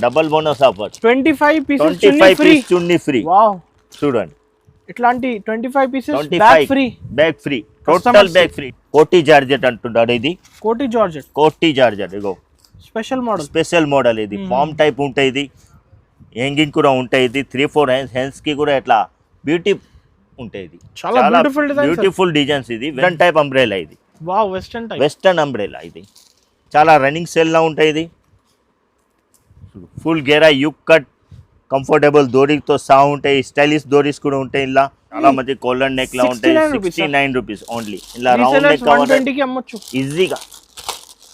Double bonus offer 25 pieces 25 piece చున్నీ free. Wow, చూడండి ఇట్లాంటి 25 pieces bag free. Bag free, total bag free. కోటి georgette అంటున్నాడు ఇది. కోటి జార్జెట్, కోటి జార్జెట్ ఇగో స్పెషల్ మోడల్ ఇది. ఫామ్ టైప్ ఉంటాయి, ఇది హ్యాంగింగ్ కూడా ఉంటాయి. ఇది 3-4 హ్యాండ్స్ కి కూడా ఇట్లా బ్యూటీ ఉంటాయి. ఇది చాలా బ్యూటిఫుల్ డిజైన్స్. ఇది వెస్టర్న్ టైప్ అంబ్రెలా. ఇది వావ్, వెస్టర్న్ అంబ్రెలా. ఇది చాలా రన్నింగ్ సేల్ లా ఉంటాయి. ఇది ఫుల్ గేరా యుక్ కట్, కంఫర్టబుల్ దోరీతో సహా ఉంటాయి. స్టైలిష్ దోరీస్ కూడా ఉంటాయి. ఇలా చాలా మంది కోలర్ నెక్ లా ఉంటాయి. 69 రూపీస్ ఓన్లీ. ఇలా రౌండ్ నెక్ కావాలి ఈజీగా.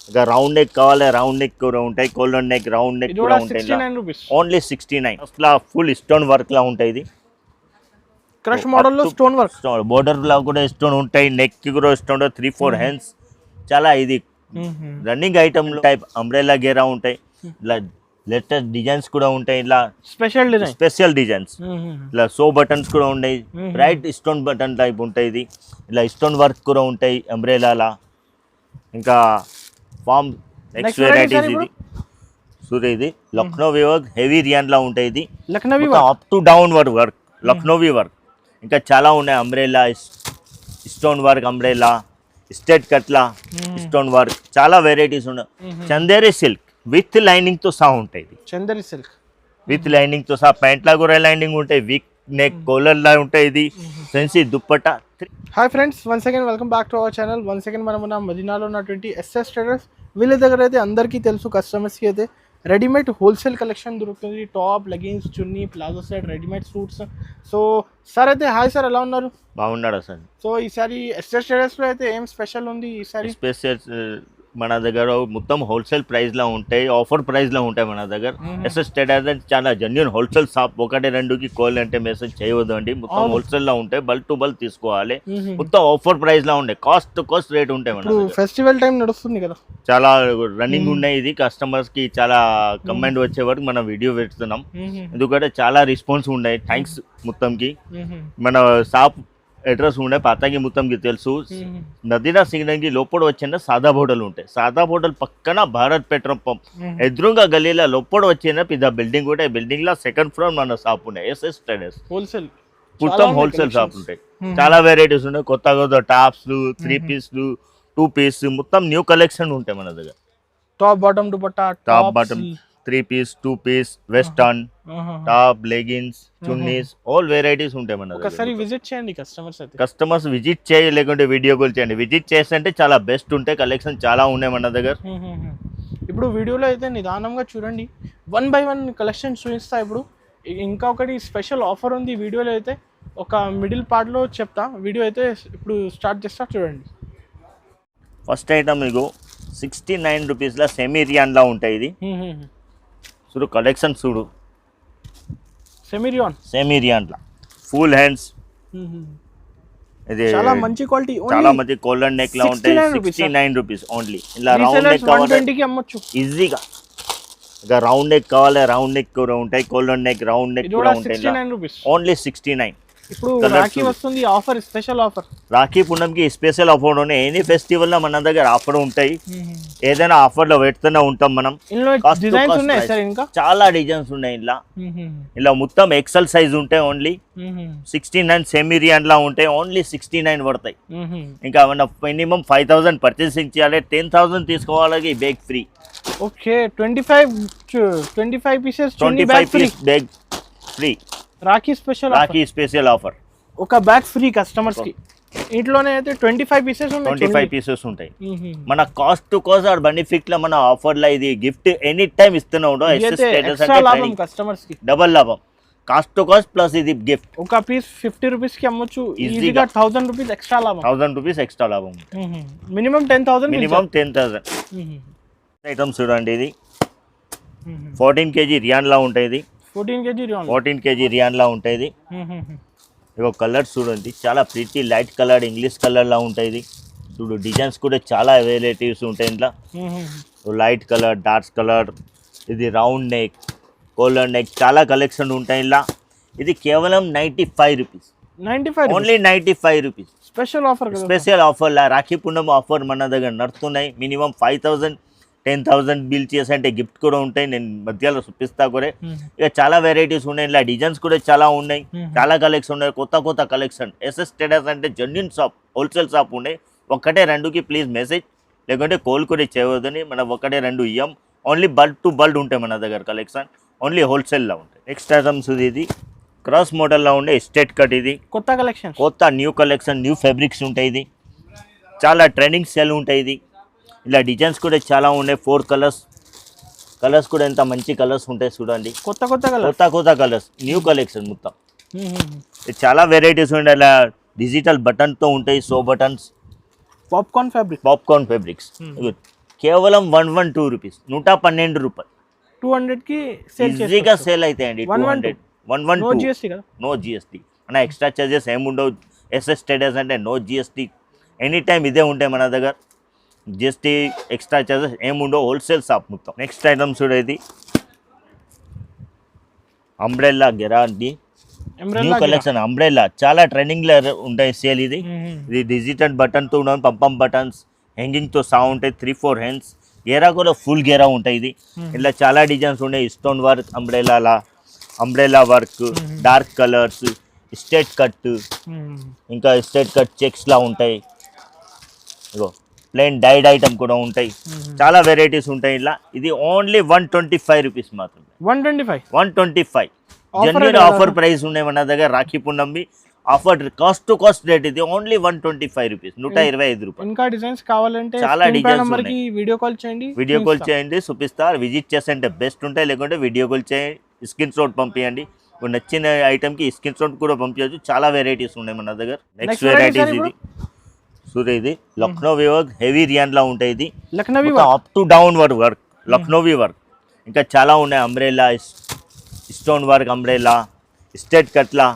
ఇక రౌండ్ నెక్ కావాలి, రౌండ్ నెక్ కూడా ఉంటాయి. కోలర్ నెక్, రౌండ్ నెక్ కూడా ఉంటాయి. ఓన్లీ 69. అసలు ఫుల్ స్టోన్ వర్క్ లా ఉంటాయి. ఇది క్రష్ మోడల్ లో స్టోన్ వర్క్, బోర్డర్ లా కూడా స్టోన్ ఉంటాయి. నెక్ కి కూడా స్టోన్, 3-4 హ్యాండ్స్. చాలా ఇది రన్నింగ్ ఐటమ్ టైప్ అంబ్రెలా గేరా ఉంటాయి. ఇలా లేటెస్ట్ డిజైన్స్ కూడా ఉంటాయి. ఇలా స్పెషల్ డిజైన్స్. ఇలా సో బటన్స్ కూడా ఉంటాయి. బ్రైట్ స్టోన్ బటన్ టైప్ ఉంటాయి. ఇది ఇలా స్టోన్ వర్క్ కూడా ఉంటాయి అంబ్రెలాలా. ఇంకా ఫామ్ నెక్స్ట్ వెరైటీస్. ఇది చూడే, ఇది లక్నోవి వర్క్, హెవీ రియాన్ లా ఉంటాయి. ఇది up to down work, Lucknowi work. ఇంకా చాలా ఉన్నాయి. Umbrella, stone work umbrella, state కట్లా, స్టోన్ వర్క్, చాలా వెరైటీస్ ఉన్నాయి. చందేరి సిల్క్ విత్ లైనింగ్ తో సహా ఉంటాయి. చందేరి సిల్క్ విత్ లైనింగ్ తో సహా. ప్యాంట్ లా కూడా లైనింగ్ ఉంటాయి. విక్ నెక్, కోలర్ లా ఉంటాయి. ఇది సెన్సీ దుప్పట్టా. Hi friends, once again welcome back to our channel. Once again మనం ఉన్న మదీనాలో ఉన్నటువంటి ఎస్ఎస్ ట్రేడర్స్. వీళ్ళ దగ్గర అయితే అందరికీ తెలుసు, కస్టమర్స్కి అయితే రెడీమేడ్ హోల్సేల్ కలెక్షన్ దొరుకుతుంది. టాప్, లెగిన్స్, చున్నీ, palazzo set, readymade suits. So sir అయితే హాయ్ సార్, ఎలా ఉన్నారు? బాగున్నాడు సార్. సో ఈసారి ఎస్ఎస్ ట్రేడర్స్లో అయితే ఏం స్పెషల్ ఉంది ఈసారి? స్పెషల్ మన దగ్గర మొత్తం హోల్సేల్ ప్రైస్ లో ఉంటాయి, ఆఫర్ ప్రైస్ లో ఉంటాయి మన దగ్గర. ఎస్ఎస్ ట్రేడర్స్ అంటే చాలా జెన్యూన్ హోల్సేల్ షాప్. 1-2కి కాల్ అంటే మెసేజ్ చేయవద్దు అండి. మొత్తం హోల్సేల్ లో ఉంటాయి. బల్క్ టు బల్క్ తీసుకోవాలి. మొత్తం ఆఫర్ ప్రైస్ లో ఉంటాయి. కాస్ట్ టు కాస్ట్ రేట్ ఉంటాయి. మన ఫెస్టివల్ టైం నడుస్తుంది కదా, చాలా రన్నింగ్ ఉన్నాయి. ఇది కస్టమర్స్ కి చాలా కమెంట్ వచ్చే వరకు మనం వీడియో పెడుతున్నాం. ఎందుకంటే చాలా రెస్పాన్స్ ఉన్నాయి. థ్యాంక్స్ మొత్తంకి. మన షాప్ అడ్రస్ ఉండే పాతకి మొత్తంకి తెలుసు. నదీనా సిగ్నల్ కి లోపల వచ్చిన సాదా హోటల్ ఉంటాయి. సాదా హోటల్ పక్కన భారత్ పెట్రోల్ పంప్ ఎదురుగా గల్లీలో లోపల వచ్చిన పెద్ద బిల్డింగ్ ఉంటాయి. బిల్డింగ్ లో సెకండ్ ఫ్లోర్ మన షాప్ ఉన్నాయి. ఎస్ఎస్ ట్రేడర్స్ హోల్సేల్, మొత్తం హోల్సేల్ షాప్ ఉంటాయి. చాలా వెరైటీస్ ఉన్నాయి. కొత్త టాప్స్, 3 పీస్లు, 2 పీస్, మొత్తం న్యూ కలెక్షన్ ఉంటాయి మన దగ్గర. Top bottom dupatta, top bottom, 3 piece, 2 piece, western, top, leggings, chunnis, all varieties ఉంటాయి మన దగ్గర. ఒకసారి విజిట్ చేయండి కస్టమర్స్ విజిట్ చేయ, లేకుంటే వీడియో కాల్ చేయండి. విజిట్ చేస్తే చాలా బెస్ట్ ఉంటాయి. కలెక్షన్ చాలా ఉన్నాయి మన దగ్గర. ఇప్పుడు వీడియోలో అయితే నిదానంగా చూడండి, 1 by 1 కలెక్షన్ చూపిస్తా. ఇప్పుడు ఇంకా ఒకటి స్పెషల్ ఆఫర్ ఉంది వీడియోలో అయితే. ఒక మిడిల్ పార్ట్లో చెప్తా. వీడియో అయితే ఇప్పుడు స్టార్ట్ చేస్తా, చూడండి. ఫస్ట్ ఐటమ్ మీకు 69 రూపీస్లో సెమీ రియాన్ లా ఉంటాయి. ఇది చూడు, కలెక్షన్ చూడు. సెమీ రియాన్ లా ఫుల్ హ్యాండ్స్. ఇది చాలా మంచి క్వాలిటీ, చాలా మంచి కోలర్ నెక్ లా ఉంటాయి. 69 రూపీస్ ఓన్లీ. ఇలా రౌండ్ నెక్ కావాలి ఈజీగా. ఇక రౌండ్ నెక్ కావాలి, రౌండ్ నెక్ కూడా ఉంటాయి. కోలర్ నెక్, రౌండ్ నెక్ కూడా ఉంటాయి. ఓన్లీ 69. ఇప్పుడు రాఖీ వస్తుంది, ఆఫర్, స్పెషల్ ఆఫర్. రాఖీ పూర్ణంకి స్పెషల్ ఆఫర్ ఉన్నాయి. ఎనీ ఫెస్టివల్ లో మన దగ్గర ఆఫర్ ఉంటాయి. ఏదైనా ఆఫర్ లో పెడుతూనే ఉంటాం మనం. చాలా డిజైన్స్ ఉన్నాయి. ఇలా మొత్తం ఎక్సెల్ సైజ్ ఉంటాయి. ఓన్లీ 69 సెమీ రియాన్ లా ఉంటాయి. ఓన్లీ 69 పడతాయి. ఇంకా మన మినిమం 5000 పర్చేసింగ్ చేయాలి. 10,000 తీసుకోవాలి, bag free. Okay, 25 pieces 25 piece bag free. Rakhi special offer. ఒక బ్యాగ్ ఫ్రీ కస్టమర్స్ కి. ఇంట్లోనే అయితే 25 పీసెస్ ఉంటాయి. మన cost to cost or benefit లో మన ఆఫర్ లో ఇది గిఫ్ట్ ఎనీ టైం ఇస్తూనే ఉంటాం. కస్టమర్స్ కి డబల్ లాభం. కాస్ట్ టు కాస్ట్ ప్లస్ ఇది గిఫ్ట్. ఒక పీస్ 50 రూపీస్ కి అమ్మొచ్చు ఈజీగా. 1000 రూపీస్ ఎక్స్ట్రా లాభం. 1000 రూపీస్ ఎక్స్ట్రా లాభం. మినిమం 10,000. ఐటమ్స్ చూడండి. ఇది 14 kg రియాన్ లా ఉంటాయి. ఇది 14 kg రియాన్ లా ఉంటాయి. ఇక కలర్స్ చూడండి, చాలా pretty light colour, English colour లా ఉంటాయి. ఇది చూడు, డిజైన్స్ కూడా చాలా వెరైటీస్ ఉంటాయి ఇంట్లో. లైట్ కలర్, డార్క్ కలర్, ఇది రౌండ్ నెక్, కోలర్ నెక్, చాలా కలెక్షన్ ఉంటాయి ఇలా. ఇది కేవలం 95 rupees. Only 95 rupees. Special offer లా రాఖీ పూర్ణం ఆఫర్ మన దగ్గర నడుస్తున్నాయి. మినిమం 5000 10,000 బిల్ చేసి అంటే గిఫ్ట్ కూడా ఉంటాయి. నేను మధ్యలో చూపిస్తా కూడా. ఇక చాలా వెరైటీస్ ఉన్నాయి, ఇలా డిజైన్స్ కూడా చాలా ఉన్నాయి, చాలా కలెక్షన్ ఉన్నాయి, కొత్త కొత్త కలెక్షన్. ఎస్ఎస్ ట్రేడర్స్ అంటే జెన్యూన్ షాప్, హోల్సేల్ షాప్ ఉన్నాయి. ఒక్కటే రెండుకి ప్లీజ్ మెసేజ్, లేకుంటే కాల్ కూడా చేయవద్దని. మనం ఒకటే రెండు ఇయ్యం, ఓన్లీ బల్క్ టు బల్క్ ఉంటాయి మన దగ్గర కలెక్షన్, ఓన్లీ హోల్సేల్లో ఉంటాయి. నెక్స్ట్ ఐటమ్స్ ఇది క్రాస్ మోడల్లో ఉండే ఎస్టేట్ కట్. ఇది కొత్త కలెక్షన్, కొత్త న్యూ కలెక్షన్, న్యూ ఫ్యాబ్రిక్స్ ఉంటాయి. ఇది చాలా ట్రెండింగ్ సెల్ ఉంటాయి. ఇది ఇలా డిజైన్స్ కూడా చాలా ఉన్నాయి. 4 కలర్స్ కూడా ఎంత మంచి కలర్స్ ఉంటాయి చూడండి. కొత్త కలర్స్, న్యూ కలెక్షన్ మొత్తం. ఇది చాలా వెరైటీస్ ఉంటాయి. ఇలా డిజిటల్ బటన్తో ఉంటాయి, సో బటన్స్, పాప్కార్న్ ఫ్యాబ్రిక్స్. కేవలం 112 రూపీస్, 112 రూపాయలు. 200కి ఈజీగా సేల్ అవుతాయండి. 112, 112 నో జిఎస్టీ అన్న, ఎక్స్ట్రా చార్జెస్ ఏముండవు. ఎస్ఎస్ ట్రేడర్స్ అంటే నో జిఎస్టీ, ఎనీ టైం ఇదే ఉంటాయి మన దగ్గర. జిఎస్టీ ఎక్స్ట్రా చార్జెస్ ఏముండవు, హోల్సేల్ షాప్ మొత్తం. నెక్స్ట్ ఐటమ్స్ కూడా ఇది అంబ్రెల్లా గెరాంటీ న్యూ కలెక్షన్. అంబ్రెల్లా చాలా ట్రెండింగ్లో ఉంటాయి సేల్. ఇది డిజిటల్ బటన్తో ఉండవు, పంపం బటన్స్, హ్యాంగింగ్తో సౌండ్ ఉంటాయి, 3-4 హ్యాండ్స్. గేరా కూడా ఫుల్ గేరా ఉంటాయి. ఇది ఇలా చాలా డిజైన్స్ ఉన్నాయి. Stone work, umbrella work, dark colours, straight cut, ఇంకా స్ట్రేట్ కట్ చెక్స్లా ఉంటాయి. ఇగో ప్లెయిన్ డైడ్ ఐటమ్ కూడా ఉంటాయి. చాలా వెరైటీస్ ఉంటాయి ఇలా. ఇది ఓన్లీ 125 రూపీస్ మాత్రమే. 125 జెన్యూన్ ఆఫర్ ప్రైస్ ఉన్నాయి మన దగ్గర. రాఖీ పున్నమి offer, cost to cost rate. ఇది ఓన్లీ 125 రూపీస్, 125 రూపాయలు. ఇంకా డిజైన్స్ కావాలంటే చాలా డిజైన్స్ ఉన్నాయి. వీడియో కాల్ చేయండి, చూపిస్తా. విజిట్ చేస్తే బెస్ట్ ఉంటాయి, లేకుంటే వీడియో కాల్ చేయండి, స్క్రీన్ షాట్ పంపించండి. నచ్చిన ఐటమ్కి స్క్రీన్ షాట్ కూడా పంపించవచ్చు. చాలా వెరైటీస్ ఉన్నాయి మన దగ్గర. నెక్స్ట్ వెరైటీస్ ఇది ఇది లక్నోవి వర్క్, హెవీ రియాన్లా ఉంటాయి. ఇది up to down work, Lucknowi work. ఇంకా చాలా ఉన్నాయి. Umbrella, stone work, umbrella, straight కట్లా,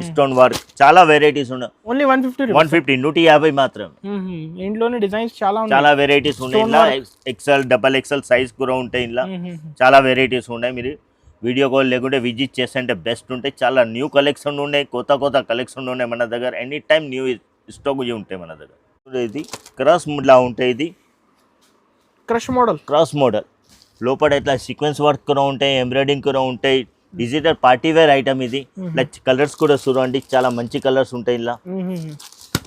స్టోన్ వర్క్, చాలా వెరైటీస్ ఉన్నాయి. ఓన్లీ 150, 150 మాత్రం. ఇంట్లోనే డిజైన్స్ చాలా వెరైటీస్ ఉన్నాయి. ఇలా ఎక్సెల్, డబల్ ఎక్సెల్ సైజ్ కూడా ఉంటాయి. ఇలా చాలా వెరైటీస్ ఉన్నాయి. మీరు వీడియో కాల్ లేకుంటే విజిట్ చేస్తే బెస్ట్ ఉంటాయి. చాలా న్యూ కలెక్షన్ ఉన్నాయి, కొత్త కలెక్షన్ ఉన్నాయి మన దగ్గర. ఎనీ టైం న్యూ స్టాక్ ఉంటాయి మన దగ్గర. ఇది క్రాస్ లా ఉంటాయి. ఇది క్రాస్ మోడల్ లోపల ఇట్లా సీక్వెన్స్ వర్క్ కూడా ఉంటాయి, ఎంబ్రాయిడింగ్ కూడా ఉంటాయి. Digital party wear item. ఇది ఇలా కలర్స్ కూడా చూడండి, చాలా మంచి కలర్స్ ఉంటాయి. ఇలా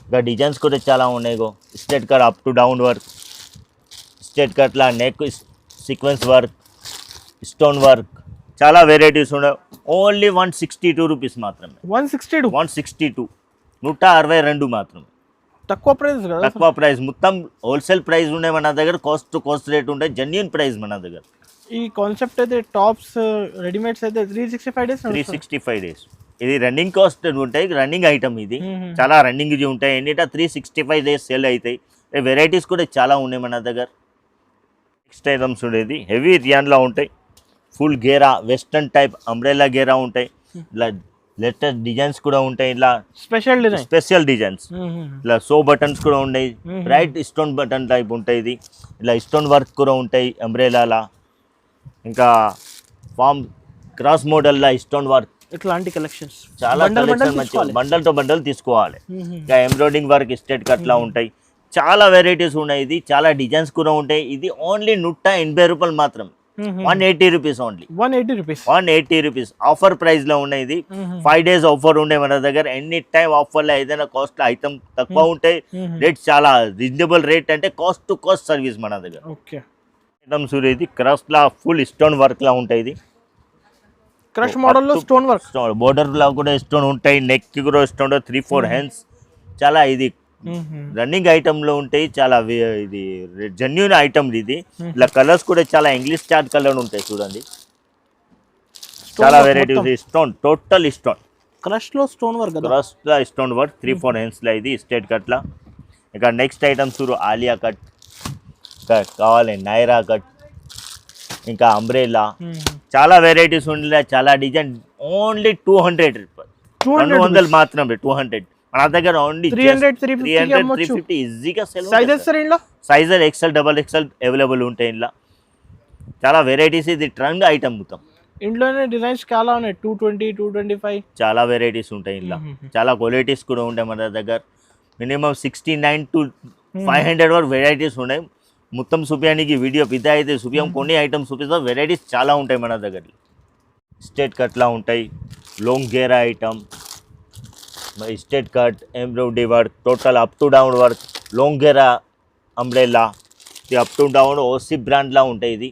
ఇంకా డిజైన్స్ కూడా చాలా ఉన్నాయి. Straight cut, up to down work, straight కట్లా neck sequence work, stone work, చాలా వెరైటీస్ ఉన్నాయి. ఓన్లీ 162 రూపీస్ మాత్రమే. 162, 162 మాత్రమే. తక్కువ ప్రైస్. మొత్తం హోల్సేల్ ప్రైస్ ఉన్నాయి మన దగ్గర. కాస్ట్ టు కాస్ట్ రేట్ ఉంటాయి, జెన్యూన్ ప్రైస్ మన దగ్గర. ఈ కాన్సెప్ట్ అయితే టాప్స్ రెడీమేడ్స్ అయితే 365 డేస్. ఇది రన్నింగ్ కాస్ట్ ఉంటాయి, రన్నింగ్ ఐటమ్. ఇది చాలా రన్నింగ్ ఉంటాయి. ఎన్నిటా 365 డేస్ సేల్ అవుతాయి. వెరైటీస్ కూడా చాలా ఉన్నాయి మన దగ్గర. నెక్స్ట్ ఐటమ్స్ ఉండేది హెవీ రియాన్లా ఉంటాయి. ఫుల్ గేరా, వెస్టర్న్ టైప్ అంబ్రెల్లా గేరా ఉంటాయి. ఇలా లేటెస్ట్ డిజైన్స్ కూడా ఉంటాయి. ఇలా స్పెషల్ డిజైన్స్, ఇలా సో బటన్స్ కూడా ఉన్నాయి. బ్రైట్ స్టోన్ బటన్ టైప్ ఉంటాయి. ఇది ఇలా స్టోన్ వర్క్ కూడా ఉంటాయి అంబ్రెల్లాలా. ఇంకా ఫామ్ క్రాస్ మోడల్లా స్టోన్ వర్క్, ఇట్లాంటి కలెక్షన్స్ చాలా కలెక్షన్. బండల్ తో బండల్ తీసుకోవాలి. ఇంకా ఎంబ్రాయిడింగ్ వర్క్, స్ట్రేట్ కట్లా ఉంటాయి. చాలా వెరైటీస్ ఉన్నాయి. ఇది చాలా డిజైన్స్ కూడా ఉంటాయి. ఇది ఓన్లీ 180 రూపాయలు మాత్రం. 180 rupees only. 180 rupees offer price లో ఉన్నాయి. ఇది 5 days ఆఫర్ ఉండే మన దగ్గర. ఎనీ టైం ఆఫర్ లో ఏదైనా కాస్ట్ ఐటమ్ తక్కువ ఉంటాయి. రేట్ చాలా రీజనబుల్ రేట్, అంటే కాస్ట్ టు కాస్ట్ సర్వీస్ మన దగ్గర. ఐటమ్స్ ఇది క్రష్ లా ఫుల్ స్టోన్ వర్క్ లా ఉంటాయి. ఇది క్రష్ మోడల్ లో స్టోన్ వర్క్, బోర్డర్ లా కూడా స్టోన్ ఉంటాయి. నెక్ కూడా స్టోన్, 3-4 హ్యాండ్స్. చాలా ఇది రన్నింగ్ ఐటమ్ లో ఉంటాయి. చాలా ఇది జెన్యూన్ ఐటమ్. ఇది ఇలా కలర్స్ కూడా చాలా ఇంగ్లీష్ చార్ట్ కలర్ ఉంటాయి చూడండి. చాలా varieties. Stone, total stone. Crush లో స్టోన్ వర్క్, 3-4 హ్యాండ్స్ లా. ఇది స్ట్రేట్ కట్ లా. ఇక నెక్స్ట్ ఐటమ్స్ ఆలియా కట్ కావాలి, నైరా కట్, ఇంకా అంబ్రెల్లా. చాలా వెరైటీస్ ఉండే, చాలా డిజైన్. ఓన్లీ 200 రూపాయలు, 200 మాత్రమే. 200 మన దగ్గర ఓన్లీ 300-350 ఈజీగా sell. Sizes XL, double XL available ఉంటాయి. ఇలా చాలా వెరైటీస్. ఇది ట్రెండ్ ఐటమ్ మొత్తం. ఇంట్లోనే డిజైన్స్ చాలా ఉన్నాయి. 220, 225 చాలా వెరైటీస్ ఉంటాయి. ఇలా చాలా క్వాలిటీస్ కూడా ఉంటాయి మన దగ్గర. మినిమం 69 to 500 వరకు వెరైటీస్ ఉన్నాయి. మొత్తం చూపించడానికి వీడియో పిత అయితే చూపించాం, కొన్ని ఐటమ్స్ చూపిస్తాం. వెరైటీస్ చాలా ఉంటాయి మన దగ్గర. స్ట్రేట్ కట్లా ఉంటాయి, లాంగ్ గేరా item, straight cut, embroidery work, total up to down work, long గేరా అంబ్రెల్లా, ఇది అప్ టు డౌన్ ఓసి బ్రాండ్లా ఉంటాయి. ఇది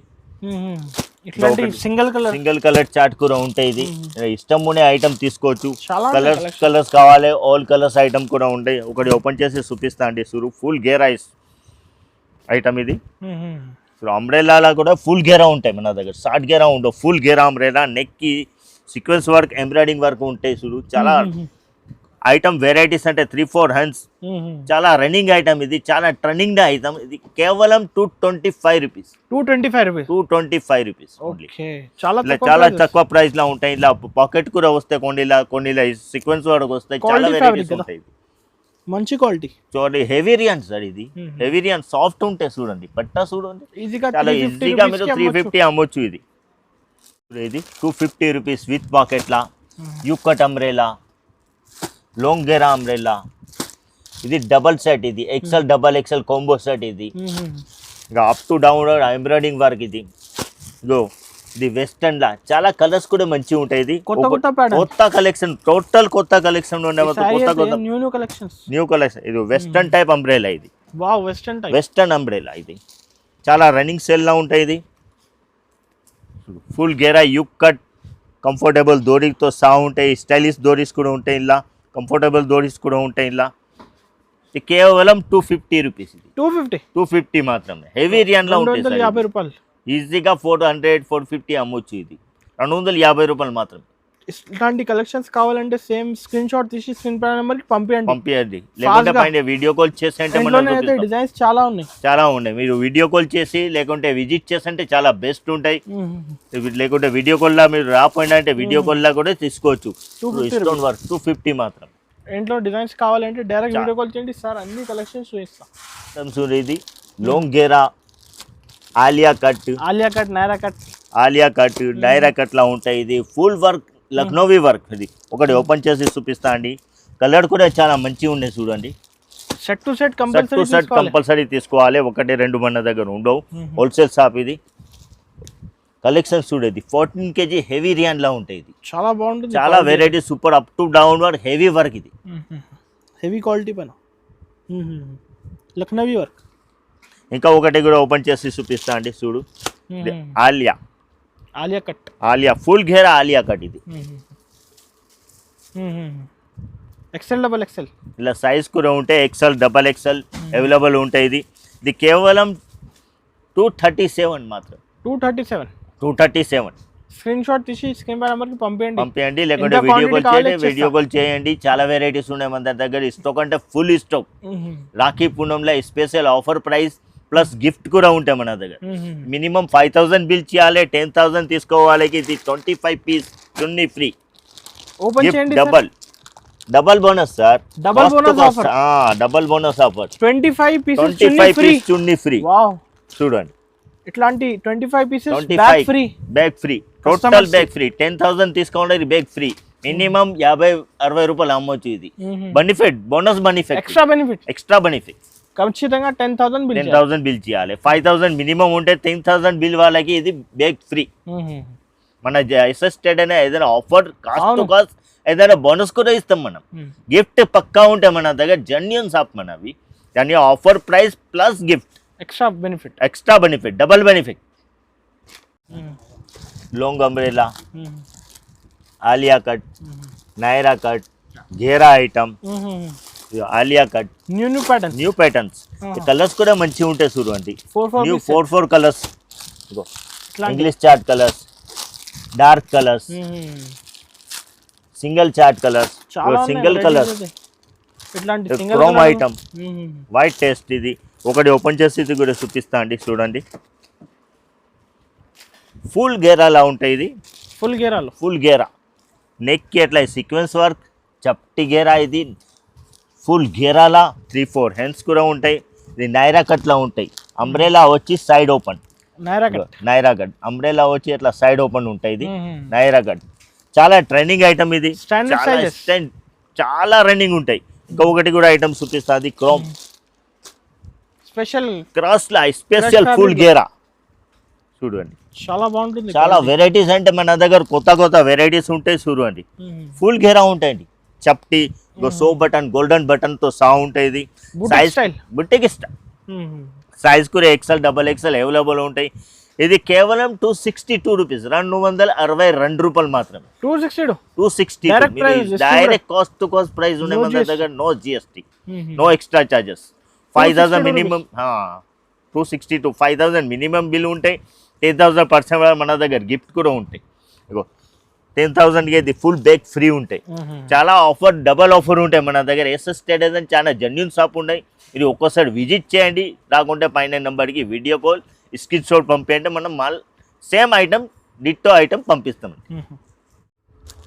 ఇట్లాంటి సింగిల్ కలర్ చార్ట్ కూడా ఉంటాయి. ఇది ఇష్టం ఉండే ఐటమ్ తీసుకోవచ్చు. చాలా కలర్స్ కావాలి, ఆల్ కలర్స్ ఐటమ్ కూడా ఉంటాయి. ఒకటి ఓపెన్ చేసి చూపిస్తా అండి. సురు ఫుల్ గేరా ఐటమ్ ఇది. ఇప్పుడు అంబ్రెల్లా కూడా ఫుల్ గేరా ఉంటాయి మన దగ్గర, షార్ట్ గేరా ఉండవు, ఫుల్ గేరా అంబ్రెల్లా. నెక్ కి సీక్వెన్స్ వర్క్, ఎంబ్రాయిడింగ్ వర్క్ ఉంటాయి. చూడు చాలా ఐటమ్ వెరైటీస్ అంటే 3-4 హ్యాండ్స్, చాలా రన్నింగ్ ఐటమ్. ఇది చాలా ట్రెండింగ్ ఐటమ్. ఇది కేవలం 225 రూపీస్. 225 rupees only. చాలా తక్కువ ప్రైస్ లా ఉంటాయి. ఇలా పాకెట్ కూడా వస్తాయి, కొన్ని సీక్వెన్స్ వర్క్ వస్తాయి. చాలా వెరైటీస్ ఉంటాయి. మంచి క్వాలిటీ చూడండి, హెవీ రియాన్ సార్. ఇది హెవీ రియాన్ సాఫ్ట్ ఉంటాయి. చూడండి పట్టా చూడండి, చాలా ఈజీగా మీరు 350 అమ్మొచ్చు. ఇది 250 రూపీస్ విత్ పాకెట్ లా. యూకట్ అంబ్రెల్లా, లాంగ్ గేరా అంబ్రెల్లా. ఇది డబల్ సెట్, ఇది XL double XL combo set. ఇది ఇంకా up to down embroidering work. ఇది ఇది వెస్టర్న్ లా, చాలా కలర్స్ కూడా మంచిగా ఉంటాయి. ఇది కొత్త కలెక్షన్, టోటల్ కొత్త కలెక్షన్ న్యూ కలెక్షన్. ఇది వెస్టర్న్ టైప్ అంబ్రెల్లా. ఇది వెస్టర్న్ అంబ్రెల్లా. ఇది చాలా రన్నింగ్ సేల్ లా ఉంటాయి. ఇది ఫుల్ గేరా యూక్ కట్, కంఫర్టబుల్ దోరీతో సహా ఉంటాయి. స్టైలిష్ దోరీస్ కూడా ఉంటాయి ఇలా, కంఫర్టబుల్ దోరీస్ కూడా ఉంటాయి ఇలా. ఇది కేవలం 250 రూపీస్. ఇది 250 మాత్రమే. హెవీ రియాన్ లో ఉంటాయి. 250 రూపాయలు ఈజీగా 400-450 అమ్మొచ్చు. ఇది 250 రూపాయలు మాత్రమే. ఇట్లాంటి కలెక్షన్స్ కావాలంటే సేమ్ స్క్రీన్ షాట్ తీసి స్క్రీన్ పై నెంబర్ కి పంపించండి. లేకుంటే పైన వీడియో కాల్ చేసంటే డిజైన్స్ చాలా ఉన్నాయి. మీరు వీడియో కాల్ చేసి లేకుంటే విజిట్ చేసంటే చాలా బెస్ట్ ఉంటాయి. లేకుంటే వీడియో కాల్ లా మీరు రాపోయినా అంటే వీడియో కాల్ లా కూడా తీసుకోవచ్చు. స్టోన్ వర్క్ 250 మాత్రం. ఇంట్లో డిజైన్స్ కావాలంటే డైరెక్ట్ వీడియో కాల్ చేయండి సార్, అన్ని కలెక్షన్స్ చూపిస్తాం. ఇది లాంగ్ గేరా, ఆలియా కట్, నైరా కట్ లా ఉంటాయి. ఇది ఫుల్ వర్క్, లక్నోవి వర్క్. ఇది ఒకటి ఓపెన్ చేసి చూపిస్తా అండి. కలర్ కూడా చాలా మంచిగా ఉన్నాయి. చూడండి, సెట్ టు సెట్ కంపల్సరీ తీసుకోవాలి. 1-2 మన దగ్గర ఉండవు. హోల్సేల్ షాప్ ఇది. కలెక్షన్స్ చూడేది 14 kg హెవీ రియాన్ లా ఉంటాయి. ఇది చాలా బాగుంటుంది. చాలా variety, super up to down work, heavy work. ఇది హెవీ క్వాలిటీ పైన లక్నోవి వర్క్. ఇంకా ఒకటి కూడా ఓపెన్ చేసి చూపిస్తా అండి. చూడు, ఆలియా ఫుల్ గేరా ఆలియా కట్. ఇది ఎక్సెల్ డబల్ ఎక్సెల్ ఇలా సైజ్ కూడా ఉంటాయి. ఎక్సెల్ డబల్ ఎక్సెల్ అవైలబుల్ ఉంటాయి. ఇది కేవలం 237 మాత్రం. 237 స్క్రీన్ షాట్ తీసి స్క్రీన్ పై నెంబర్ కి పంపించండి. లేకుంటే వీడియో కాల్ చేయండి. చాలా వెరైటీస్ ఉన్నాయి మన దగ్గర. స్టాక్ అంటే ఫుల్ స్టాక్. రాఖీ పూర్ణంలో special offer price plus gift కూడా ఉంటాయి మన దగ్గర. మినిమం 5000 బిల్ చేయాలి, 10,000 తీసుకోవాలి. ఇది 25 పీస్ చున్నీ free. Double bonus sir. Double bonus offer 25 piece చున్నీ ఫ్రీ. చూడండి, ఇట్లాంటి 25 pieces bag free. Total bag free. 10,000 తీసుకోండి, బ్యాగ్ ఫ్రీ. మినిమం 50-60 రూపాయలు అమ్మొచ్చు. ఇది benefit, bonus benefit, extra benefit. ఖచ్చితంగా 10,000 బిల్ చేయాలి. 5,000 మినిమం ఉంటే 10,000 బిల్ వాళ్ళకి ఇది బ్యాగ్ ఫ్రీ. మన అసిస్టెడ్ అయినా ఏదైనా ఆఫర్ కాస్ట్ టు కాస్ట్ ఏదైనా బోనస్ కూడా ఇస్తాం మనం. గిఫ్ట్ పక్కా ఉంటే మన దగ్గర జెన్యూన్ షాప్ మనవి. దాని offer price plus gift, extra benefit, double benefit. Long umbrella, Alia cut, Naira cut, గేరా item, Alia cut, new patterns. Colours కూడా మంచిగా ఉంటాయి. చూడండి, 4 colours. English chart colours, dark colours, single chart colours, single colours, chrome item, white taste. ఇది ఒకటి open చేసి ఇది కూడా చూపిస్తా అండి. చూడండి, ఫుల్ గేరాలా ఉంటాయి. ఇది ఫుల్ గేరా నెక్కి అట్లా సీక్వెన్స్ వర్క్, చప్టి గేరా. ఇది ఫుల్ గేరాలా 3-4 హ్యాండ్స్ కూడా ఉంటాయి. ఇది నైరా కట్లా ఉంటాయి. అంబ్రెలా వచ్చి side open. Naira cut umbrella వచ్చి అట్లా సైడ్ ఓపెన్ ఉంటాయి. ఇది నైరా కట్ చాలా ట్రెండింగ్ ఐటమ్. ఇది చాలా రన్నింగ్ ఉంటాయి. ఇంకా ఒకటి కూడా ఐటమ్ చూపిస్తుంది, క్రోమ్ స్పెషల్ క్రాస్ లా స్పెషల్ ఫుల్ గేరా చూడండి. చాలా బాగుంటుంది. చాలా వెరైటీస్ అంటే మన దగ్గర కొత్త కొత్త వెరైటీస్ ఉంటాయి చూడండి. ఫుల్ గేరా ఉంటాయండి. చప్టి సో బటన్ గోల్డెన్ బటన్ తో సా ఉంటాయి. ఇది సైజ్ బుట్టికి సైజ్ కూడా XL XXL అవైలబుల్ ఉంటాయి. ఇది కేవలం 262 రూపీస్, 262 రూపాయలు మాత్రమే. 260 direct cost to cost price ఉండే మన దగ్గర. No GST, no extra charges. 5000 minimum 262 5000 minimum bill ఉంటాయి. 10,000% మన దగ్గర గిఫ్ట్ కూడా ఉంటాయి. ఇగో 10,000కి ఇది ఫుల్ బ్యాగ్ ఫ్రీ ఉంటాయి. చాలా ఆఫర్, డబల్ ఆఫర్ ఉంటాయి మన దగ్గర. SS ట్రేడర్స్ అని చాలా జెన్యూన్ షాప్ ఉన్నాయి. ఇది ఒక్కోసారి విజిట్ చేయండి, రాకుంటే పైన నెంబర్కి వీడియో కాల్ స్క్రీన్ షాట్ పంపించండి. మనం mall same item ditto item పంపిస్తాం.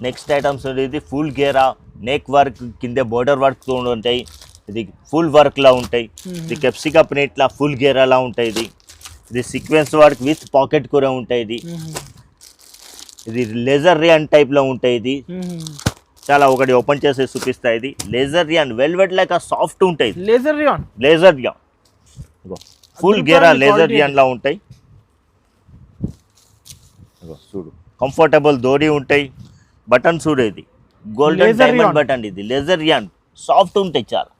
నెక్స్ట్ ఐటమ్స్ ఇది ఫుల్ గేరా నెక్ వర్క్, కింద బోర్డర్ వర్క్ ఉంటాయి. ఇది ఫుల్ వర్క్ లా ఉంటాయి. ఇది కెప్సికా ప్రింట్ లా ఫుల్ గేరా లా ఉంటాయి. ఇది సీక్వెన్స్ వర్క్ విత్ పాకెట్ కూడా ఉంటాయి. ఇది లేజర్ రియాన్ టైప్ లో ఉంటాయి. ఇది చాలా ఒకటి ఓపెన్ చేసి చూపిస్తా. ఇది laser rayon velvet like soft ఉంటాయి. లేజర్ రియాన్ ఫుల్ గేరా లేజర్ రియాన్ లా ఉంటాయి. చూడు కంఫర్టబుల్ దోరీ ఉంటాయి. బటన్ చూడు, ఇది గోల్డెన్ డైమండ్ బటన్. ఇది లేజర్ రియాన్ సాఫ్ట్ ఉంటాయి చాలా.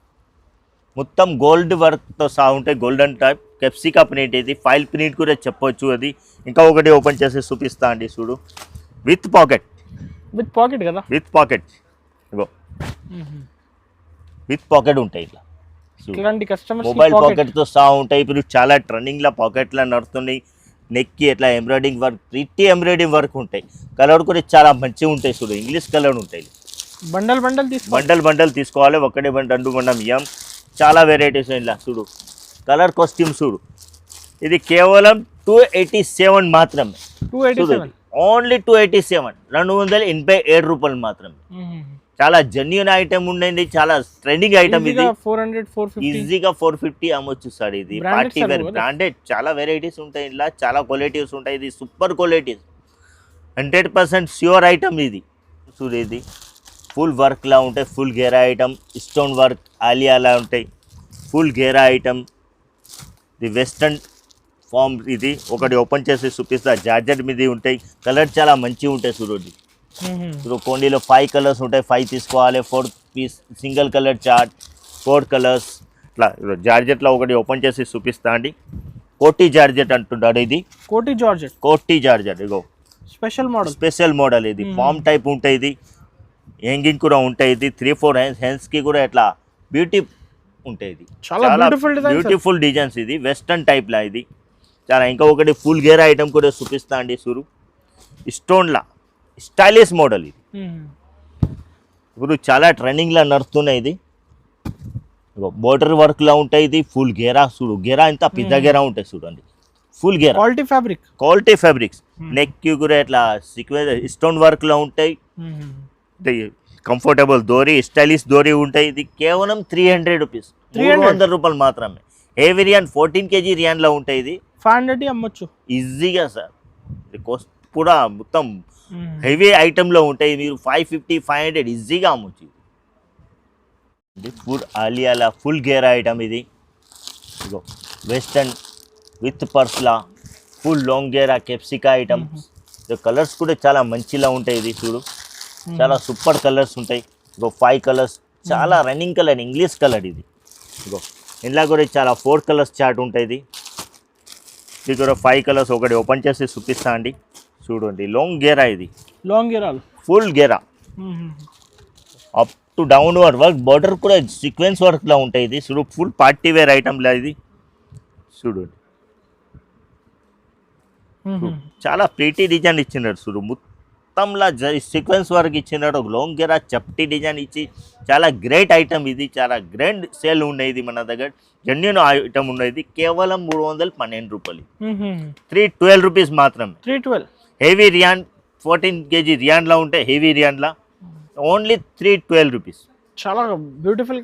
మొత్తం గోల్డ్ వర్క్ తో సహా ఉంటాయి. గోల్డెన్ టైప్ కెప్సికా ప్రింట్. ఇది ఫైల్ ప్రింట్ కూడా చెప్పొచ్చు. అది ఇంకా ఒకటి ఓపెన్ చేసి చూపిస్తా అండి. చూడు విత్ పాకెట్ కదా, with pocket. Ego with pocket ఉంటాయి. ఇట్లా మొబైల్ పాకెట్ తో సహా ఉంటాయి. ఇప్పుడు చాలా ట్రెండింగ్ లా పాకెట్ లా నడుస్తున్నాయి. నెక్ కి ఎట్లా embroidering work, pretty embroidering work ఉంటాయి. కలర్ కూడా చాలా మంచిగా ఉంటాయి. చూడు ఇంగ్లీష్ కలర్ ఉంటాయి. బండల్ తీసుకోవాలి. ఒకటే బండి 2 బండం ఇయ్యం. చాలా వెరైటీస్ ఇలా చూడు. కలర్ కాస్ట్యూమ్ చూడు. ఇది కేవలం 287 మాత్రమే. ఓన్లీ 287, 287 రూపాయలు మాత్రమే. చాలా జెన్యూన్ ఐటమ్ ఉండండి. చాలా ట్రెండింగ్ ఐటమ్. ఇది 400 ఈజీగా 450 అమ్మొచ్చు సార్. ఇది పార్టీ వేర్ బ్రాండెడ్. చాలా వెరైటీస్ ఉంటాయి. ఇలా చాలా క్వాలిటీస్ ఉంటాయి. ఇది సూపర్ క్వాలిటీస్, 100% ష్యూర్ ఐటమ్. ఇది చూడు, ఇది ఫుల్ వర్క్ లా ఉంటాయి. ఫుల్ గేరా ఐటమ్, స్టోన్ వర్క్ ఆలియా లా ఉంటాయి. ఫుల్ గేరా ఐటమ్. ఇది వెస్టర్న్ ఫామ్. ఇది ఒకటి ఓపెన్ చేసి చూపిస్తా. జార్జెట్ మీద ఉంటాయి. కలర్ చాలా మంచిగా ఉంటాయి. చూడండి, ఇప్పుడు కోండీలో 5 కలర్స్ ఉంటాయి. 5 తీసుకోవాలి. 4 piece single colour chart, 4 colours ఇట్లా. జార్జెట్లో ఒకటి ఓపెన్ చేసి చూపిస్తా అండి. కోటి జార్జెట్ అంటున్నాడు. ఇది కోటి జార్జెట్. ఇగో స్పెషల్ మోడల్. ఇది ఫామ్ టైప్ ఉంటాయి. ఇది హ్యాంగింగ్ కూడా ఉంటాయి. ఇది 3-4 హ్యాండ్స్ కి కూడా ఇట్లా బ్యూటీ ఉంటాయి. ఇది చాలా బ్యూటిఫుల్ డిజైన్స్. ఇది వెస్టర్న్ టైప్ లా. ఇది చాలా. ఇంకా ఒకటి ఫుల్ గేర్ ఐటమ్ కూడా చూపిస్తా అండి. చూడు స్టోన్ లా స్టైలిష్ మోడల్. ఇది ఇప్పుడు చాలా ట్రెండింగ్ లా నడుస్తున్నాయి. ఇది బోర్డర్ వర్క్ లా ఉంటాయి. ఇది ఫుల్ గేరా. చూడు గేరా ఇంత పెద్ద గేరా ఉంటాయి. చూడండి ఫుల్ గేరా, క్వాలిటీ ఫ్యాబ్రిక్స్. నెక్ కి కూడా ఇట్లా సీక్వెన్స్ స్టోన్ వర్క్ లా ఉంటాయి. కంఫర్టబుల్ దోరీ, స్టైలిష్ దోరీ ఉంటాయి. ఇది కేవలం 300 రూపీస్, 300 రూపాయలు మాత్రమే. హెవీ రియాన్ 14 kg రియాన్ లో ఉంటాయి. ఇది 500 అమ్మొచ్చు ఈజీగా సార్. ఇది కాస్ట్ కూడా మొత్తం హెవీ ఐటమ్ లో ఉంటాయి. మీరు 550, 500 ఈజీగా అమ్మొచ్చు. ఇది ఫుల్ ఆలియాలా ఫుల్ గేర్ ఐటమ్. ఇది ఇగో వెస్టర్న్ విత్ పర్స్లా ఫుల్ లాంగ్ గేరా కెప్సికా ఐటమ్. కలర్స్ కూడా చాలా మంచిలా ఉంటాయి. ఇది చూడు చాలా సూపర్ కలర్స్ ఉంటాయి. ఇగో 5 కలర్స్, చాలా రన్నింగ్ కలర్, ఇంగ్లీష్ కలర్. ఇది ఇగో ఇందులో కూడా చాలా 4 కలర్స్ చార్ట్ ఉంటుంది. ఇది కూడా 5 కలర్స్ ఒకటి ఓపెన్ చేసి చూపిస్తా అండి. చూడండి లాంగ్ గేరా. ఇది ఫుల్ గేరా up to down work. Border కూడా సీక్వెన్స్ వర్క్ లా ఉంటాయి. ఇది చూడు ఫుల్ పార్టీ వేర్ ఐటమ్ లా. ఇది చూడండి చాలా ప్రీటీ డిజైన్ ఇచ్చినారు. చూడు మొత్తంలా సీక్వెన్స్ వర్క్ ఇచ్చినాడు. లాంగ్ గేరా చప్టీ డిజైన్ ఇచ్చి చాలా గ్రేట్ ఐటమ్. ఇది చాలా గ్రాండ్ సేల్ ఉన్నాయి. ఇది మన దగ్గర జెన్యూన్ ఐటమ్ ఉన్నది. కేవలం 312 రూపాయలు, 312 రూపీస్ మాత్రమే. హెవీ రియాన్ 14 kg రియాన్ లా ఉంటాయి. హెవీ రియాన్ లా ఓన్లీ 312 రూపీస్. చాలా బ్యూటిఫుల్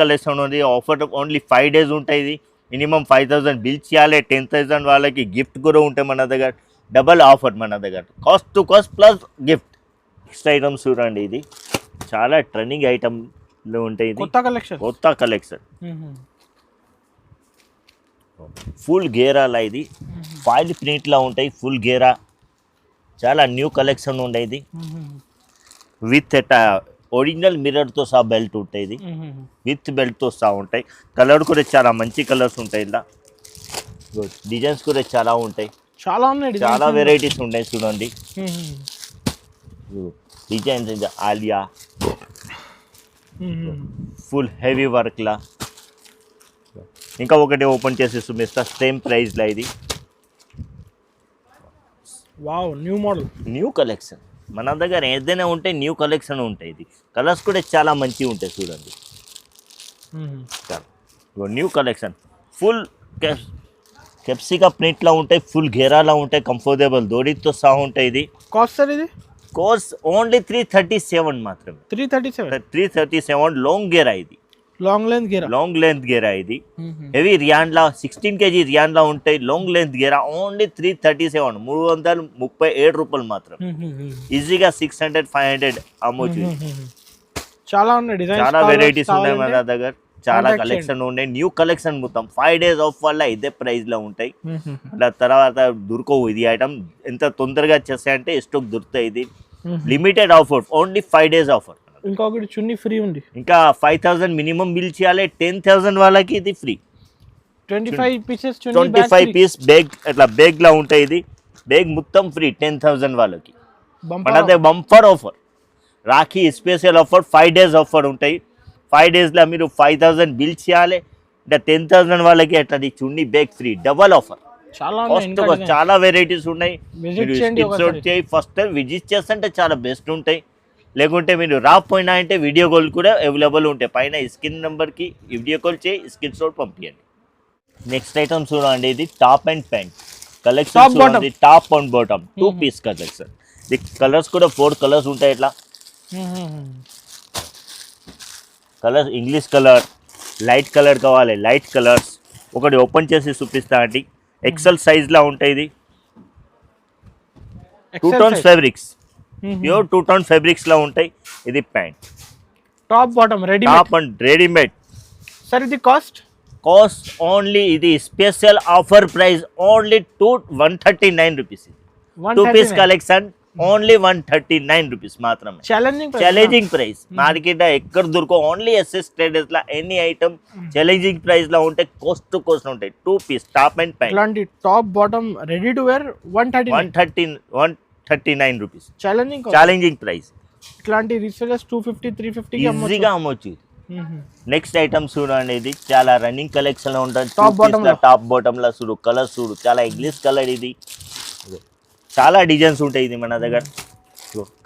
కలెక్షన్ ఉంది. ఆఫర్ ఓన్లీ 5 days ఉంటాయి. ఇది మినిమం 5000 బిల్ చేయాలి. 10,000 వాళ్ళకి గిఫ్ట్ కూడా ఉంటాయి మన దగ్గర. డబల్ ఆఫర్ మన దగ్గర, cost to cost plus gift. Next items చూడండి. ఇది చాలా ట్రెండింగ్ ఐటమ్లో ఉంటాయి. ఇది కొత్త కలెక్షన్. ఫుల్ గేరాలా ఇది ఫాయిల్ ప్రింట్లా ఉంటాయి ఫుల్ గేరా చాలా న్యూ కలెక్షన్ ఉండేది విత్ ఒరిజినల్ మిర్రర్తో సహా బెల్ట్ ఉంటాయి ఇది విత్ బెల్ట్తో సహా ఉంటాయి కలర్ కూడా చాలా మంచి కలర్స్ ఉంటాయి ఇలా డిజైన్స్ కూడా చాలా ఉంటాయి చాలా ఉన్నాయి చాలా వెరైటీస్ ఉంటాయి చూడండి డిజైన్స్ ఇది ఆలియా ఫుల్ హెవీ వర్క్లా ఇంకా ఒకటి ఓపెన్ చేసి చూపిస్తా సేమ్ ప్రైస్లా ఇది wow new model new collection మన దగ్గర ఏదైనా ఉంటే న్యూ కలెక్షన్ ఉంటాయి ఇది కలర్స్ కూడా చాలా మంచిగా ఉంటాయి చూడండి న్యూ కలెక్షన్ ఫుల్ కెప్సికా ప్రింట్లా ఉంటాయి ఫుల్ ఘేరాలా ఉంటాయి కంఫర్టబుల్ దోడితో సహా ఉంటాయి ఇది కాస్ట్ సార్ ఇది కోర్స్ ఓన్లీ 337 మాత్రమే 337 లాంగ్ గేరా ఇది లాంగ్ లెంత్ గేరా ఇది హెవీ రియాన్లా 16 kg రియాన్లా ఉంటాయి లాంగ్ లెంత్ గేరా ఓన్లీ 337 337 రూపాయలు మాత్రం ఈజీగా 600 500 అమ్మొచ్చు చాలా ఉన్నాయి డిజైన్స్ చాలా వెరైటీస్ ఉన్నాయి మన దగ్గర చాలా కలెక్షన్ ఉన్నాయి న్యూ కలెక్షన్ మొత్తం 5 days ఆఫ్ వల్ల ఇదే ప్రైస్ లో ఉంటాయి అలా తర్వాత దొరకవు ఇది ఐటమ్ ఎంత తొందరగా చేస్తాయంటే స్టాక్ దొరుకుతాయి ఇది limited offer only 5 days offer ఇంకొకటి చున్నీ ఫ్రీ ఉంది ఇంకా 5000 మినిమం బిల్ చేయాలి 10000 వాళ్ళకి ఇది ఫ్రీ 25 పీసెస్ 25 పీస్ బ్యాగ్ అట్లా బ్యాగ్ లా ఉంటాయి ఇది బ్యాగ్ మొత్తం ఫ్రీ 10000 వాళ్ళకి మనదే bumper offer Rakhi special offer 5 days offer ఉంటాయి 5 days లా మీరు 5000 బిల్ చేయాలి అంటే 10000 వాళ్ళకి అట్లా చున్నీ బ్యాగ్ ఫ్రీ డబల్ ఆఫర్ చాలా వెరైటీస్ ఉన్నాయి ఫస్ట్ టైం విజిట్ చేస్తుంటే చాలా బెస్ట్ ఉంటాయి లేకుంటే మీరు రాకపోయినా అంటే వీడియో కాల్ కూడా అవైలబుల్ ఉంటాయి పైన స్క్రీన్ నెంబర్కి వీడియో కాల్ చేయి స్క్రీన్ షాట్ పంపించండి నెక్స్ట్ ఐటమ్ చూడండి ఇది టాప్ అండ్ ప్యాంట్ కలెక్షన్ చూడండి top and bottom 2 piece collection ఇది కలర్స్ కూడా 4 కలర్స్ ఉంటాయి ఇట్లా colours English colour light colour కావాలి లైట్ కలర్స్ ఒకటి ఓపెన్ చేసి చూపిస్తా అండి ఎక్సెల్ సైజ్లా ఉంటాయి ఇది 2 tones fabrics pure 2 tone fabrics లా ఉంటాయి ఇది pant top bottom readymade sir ఇది కాస్ట్ ఓన్లీ ఇది special offer price only 139 rupees 2 piece collection only 139 rupees మాత్రమే ఛాలెంజింగ్ ప్రైస్ మార్కెట్ ఎక్కడ దొరకో ఓన్లీ ఎస్ఎస్ ట్రేడర్స్ లా ఎనీ ఐటమ్ ఛాలెంజింగ్ ప్రైస్ లా ఉంటాయి కోస్ట్ టు కోస్ట్ ఉంటాయి 2 పీస్ టాప్ అండ్ ప్యాంట్ ఇలాంటి top bottom ready to wear 139 rupees challenging price ఇట్లాంటి resellers 250 350 ఈజీగా అమ్మొచ్చు నెక్స్ట్ ఐటమ్ చూడండి ఇది చాలా రన్నింగ్ కలెక్షన్ లో ఉంటుంది టాప్ బాటమ్ లా చూడు కలర్ చూడు చాలా ఇంగ్లీష్ కలర్ ఇది చాలా డిజైన్స్ ఉంటాయి ఇది మన దగ్గర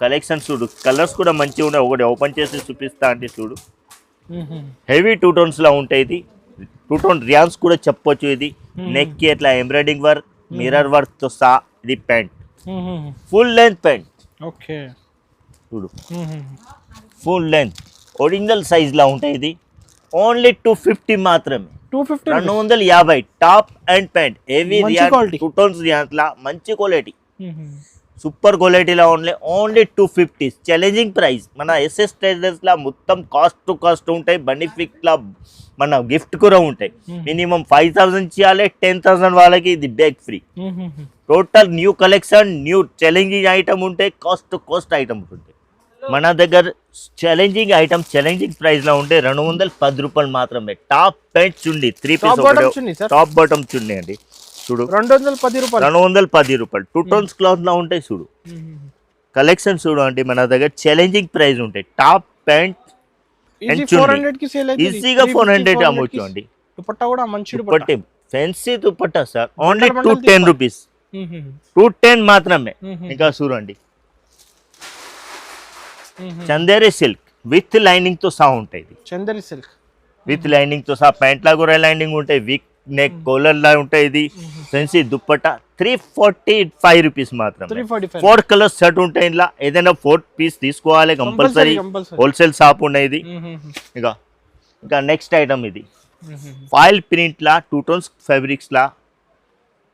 కలెక్షన్ చూడు కలర్స్ కూడా మంచిగా ఉన్నాయి ఒకటి ఓపెన్ చేసి చూపిస్తా అంటే చూడు హెవీ 2 టోన్స్ లా ఉంటాయి ఇది 2 టోన్ రియాన్స్ కూడా చెప్పొచ్చు ఇది నెక్ కి అట్లా ఎంబ్రాయిడింగ్ వర్క్ మిర్రర్ వర్క్ తో సహా ఇది pant full length pant okay చూడు ఫుల్ లెంత్ ఒరిజినల్ సైజ్ లా ఉంటాయి ఇది ఓన్లీ 250 మాత్రమే 250 top and pant heavy rayon 2 tones rayons లా మంచి క్వాలిటీ సూపర్ క్వాలిటీలో ఓన్లీ 250 ఛాలెంజింగ్ ప్రైస్ మన ఎస్ఎస్ ట్రేడర్స్ లా మొత్తం కాస్ట్ టు కాస్ట్ ఉంటాయి బెనిఫిట్ లా మన గిఫ్ట్ కూడా ఉంటాయి మినిమం 5000 చేయాలి 10000 వాళ్ళకి ఇది bag free total new collection new challenging item ఉంటాయి కాస్ట్ టు కాస్ట్ ఐటమ్స్ ఉంటాయి మన దగ్గర ఛాలెంజింగ్ ఐటమ్ ఛాలెంజింగ్ ప్రైస్ లో ఉంటే 210 రూపాయలు మాత్రమే టాప్ ప్యాంట్ చున్నీ 3 పీస్ టాప్ బాటమ్ చున్నీ అండి చూడు 210 రూపాయలు 2 టోన్స్ క్లాత్ లో ఉంటాయి చూడు కలెక్షన్ చూడు అంటే మన దగ్గర ఛాలెంజింగ్ ప్రైస్ ఉంటాయి టాప్ ప్యాంట్ ఈజీగా 400 అమ్మొచ్చు అండి దుపట్టా కూడా మంచి dupatta fancy dupatta sir only 210 rupees 210 మాత్రమే ఇంకా చూడండి చందేరి సిల్క్ విత్ లైనింగ్ తో సహా ఉంటాయి చందేరి సిల్క్ విత్ లైనింగ్ తో సహా ప్యాంట్ లా కూడా లైనింగ్ ఉంటాయి విక్ నెక్ కోలర్ లా ఉంటాయి ఇది ఫ్యాన్సీ దుపట్టా 345 రూపీస్ మాత్రమే 4 కలర్స్ సెట్ ఉంటాయి ఇలా ఏదైనా 4 పీస్ తీసుకోవాలి కంపల్సరీ హోల్సేల్ షాప్ ఉన్నాయి ఇది ఇంకా నెక్స్ట్ ఐటమ్ ఇది ఫాయిల్ ప్రింట్ లా 2 టోన్స్ ఫ్యాబ్రిక్స్ లా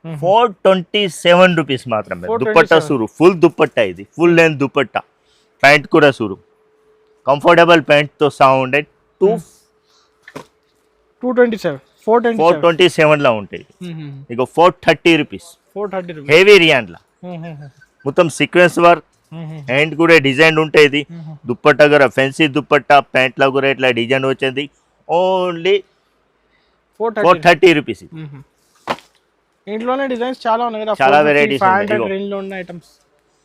427 రూపీస్ మాత్రమే దుపట్టా చూడు ఫుల్ దుపట్టా ఇది ఫుల్ లెంత్ దుపట్టా ప్యాంట్ కూడా చూడు కంఫర్టబుల్ ప్యాంట్ తో సహా ఉండే 227 427 లా ఉంటాయి. ఇక 430 రూపీస్ 430 రూపీస్ హెవీ రియాన్లా మొత్తం సీక్వెన్స్ వర్క్ హ్యాండ్ కూడా డిజైన్ ఉంటుంది. దుప్పట్టా కూడా ఫ్యాన్సీ దుప్పట్టా, ప్యాంట్లా కూడా ఇట్లా డిజైన్ వచ్చింది. Only 430 rupees. ఇంట్లోనే డిజైన్స్ చాలా ఉన్నాయి కదా, చాలా varieties ఉన్నాయి. రేంజ్ లో ఉన్న items.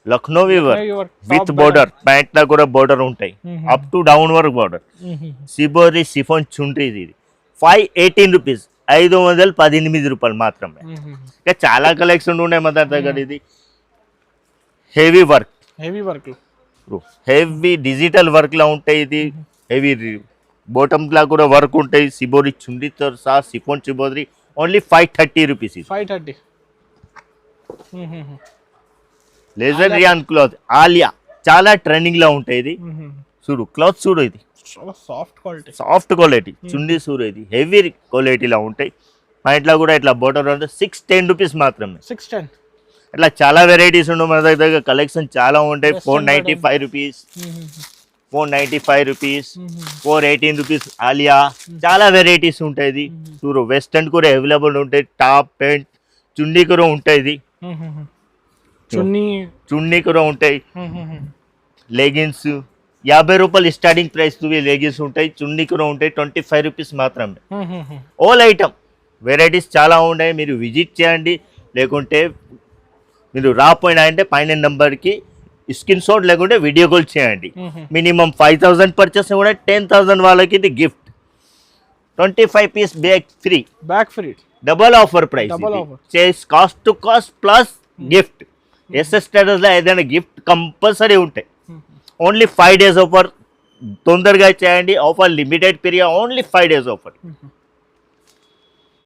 Lucknowi work with border, ప్యాంట్లా కూడా బోర్డర్ ఉంటాయి, up to down work border. Shibori chiffon చుండ్రీ ఇది 518 రూపీస్, 518 రూపాయలు మాత్రమే. ఇంకా చాలా కలెక్షన్ ఉన్నాయి మన దగ్గర. ఇది heavy work, heavy digital work లా ఉంటాయి. ఇది హెవీ బాటమ్ లా కూడా వర్క్ ఉంటాయి. సిబోరి చుండ్రీతో సహా chiffon shibori only 530 rupees. 530. Laser rayon cloth Alia చాలా ట్రెండింగ్ లో ఉంటాయి. ఇది చూడు క్లాత్ చూడు, ఇది సాఫ్ట్ క్వాలిటీ చుండి చూడు, ఇది హెవీ క్వాలిటీలో ఉంటాయి. మా ఇంట్లో కూడా ఇట్లా బోటర్ ఉంటుంది. 610 రూపీస్ మాత్రమే. 610. ఇట్లా చాలా వెరైటీస్ ఉండవు మన దగ్గర. కలెక్షన్ చాలా ఉంటాయి. 495 రూపీస్, 495 రూపీస్, 418 రూపీస్ ఆలియా. చాలా వెరైటీస్ ఉంటాయి. ఇది చూడు వెస్టర్న్ కూడా అవైలబుల్ ఉంటాయి. టాప్ ప్యాంట్ చున్నీ కూడా ఉంటాయి. చున్నీ కూడా ఉంటాయి. లెగిన్స్ 50 రూపాయలు స్టార్టింగ్ ప్రైస్ లెగిన్స్ ఉంటాయి. చున్నీ కూడా ఉంటాయి. 25 రూపీస్ మాత్రమే. ఆల్ ఐటమ్ వెరైటీస్ చాలా ఉన్నాయి. మీరు విజిట్ చేయండి, లేకుంటే మీరు రాపోయినా అంటే పైన నెంబర్కి స్క్రీన్ షాట్ లేకుంటే వీడియో కాల్ చేయండి. మినిమం 5000 పర్చేస్ కూడా 10,000 వాళ్ళకి ఇది gift. 25 piece bag free, double offer price. Cost to cost plus gift. SS traders లో ఏదైనా గిఫ్ట్ కంపల్సరీ ఉంటాయి. ఓన్లీ 5 days ఆఫర్, తొందరగా చేయండి. Offer limited period, only 5 days offer.